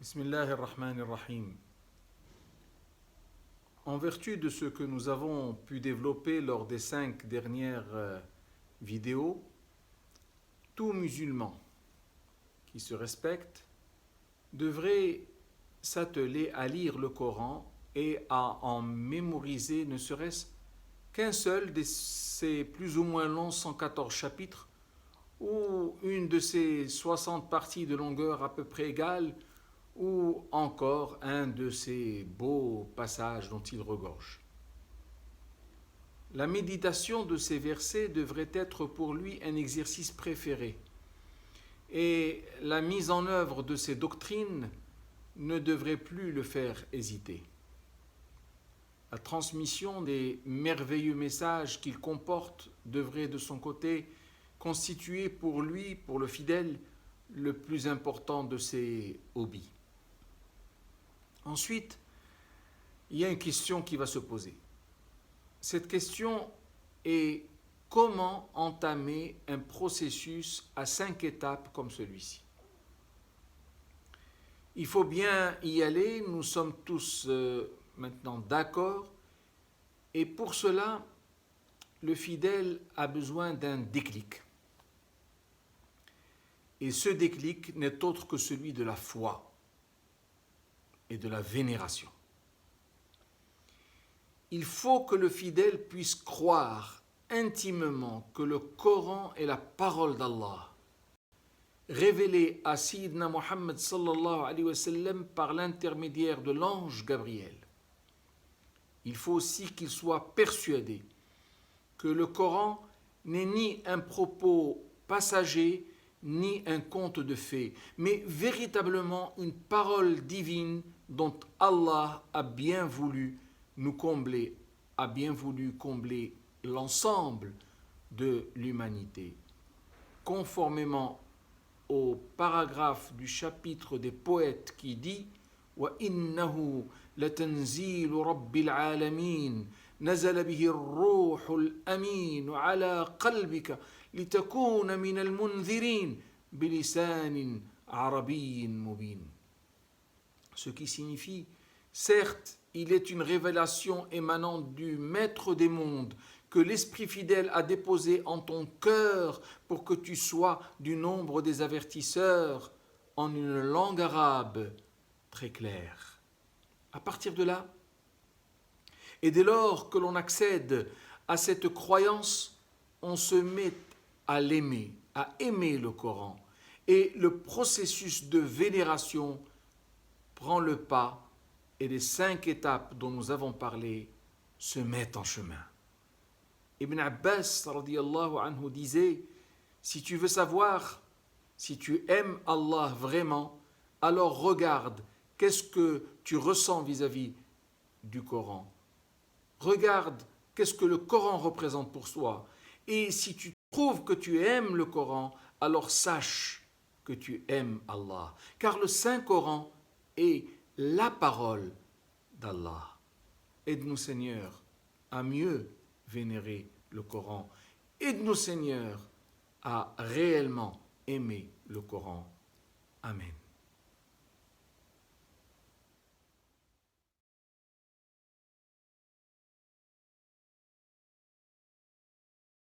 Bismillah ar-Rahman ar-Rahim. En vertu de ce que nous avons pu développer lors des 5 dernières vidéos, tout musulman qui se respecte devrait s'atteler à lire le Coran et à en mémoriser ne serait-ce qu'un seul de ces plus ou moins longs 114 chapitres ou une de ces 60 parties de longueur à peu près égale ou encore un de ces beaux passages dont il regorge. La méditation de ces versets devrait être pour lui un exercice préféré et la mise en œuvre de ces doctrines ne devrait plus le faire hésiter. La transmission des merveilleux messages qu'il comporte devrait de son côté constituer pour lui, pour le fidèle, le plus important de ses hobbies. Ensuite, il y a une question qui va se poser. Cette question est comment entamer un processus à 5 étapes comme celui-ci. Il faut bien y aller, nous sommes tous maintenant d'accord, et pour cela, le fidèle a besoin d'un déclic. Et ce déclic n'est autre que celui de la foi et de la vénération. Il faut que le fidèle puisse croire intimement que le Coran est la parole d'Allah, révélée à Sayyidina Muhammad sallallahu alayhi wa sallam par l'intermédiaire de l'ange Gabriel. Il faut aussi qu'il soit persuadé que le Coran n'est ni un propos passager, ni un conte de fées, mais véritablement une parole divine dont Allah a bien voulu nous combler, a bien voulu combler l'ensemble de l'humanité. Conformément au paragraphe du chapitre des poètes qui dit « Wa innahu latanzilu rabbil alamin nazala bihi ar-ruhul amin ala qalbika litakuna min al-munzirin bilisanin arabiyyin mubin » Ce qui signifie, certes, il est une révélation émanant du Maître des mondes que l'Esprit fidèle a déposé en ton cœur pour que tu sois du nombre des avertisseurs en une langue arabe très claire. À partir de là, et dès lors que l'on accède à cette croyance, on se met à l'aimer, à aimer le Coran. Et le processus de vénération prend le pas et les 5 étapes dont nous avons parlé se mettent en chemin. Ibn Abbas radiyallahu anhu disait, si tu veux savoir si tu aimes Allah vraiment, alors regarde qu'est-ce que tu ressens vis-à-vis du Coran. Regarde qu'est-ce que le Coran représente pour toi. Et si tu trouves que tu aimes le Coran, alors sache que tu aimes Allah. Car le Saint-Coran est la parole d'Allah. Aide-nous Seigneur à mieux vénérer le Coran. Aide-nous Seigneur à réellement aimer le Coran. Amen.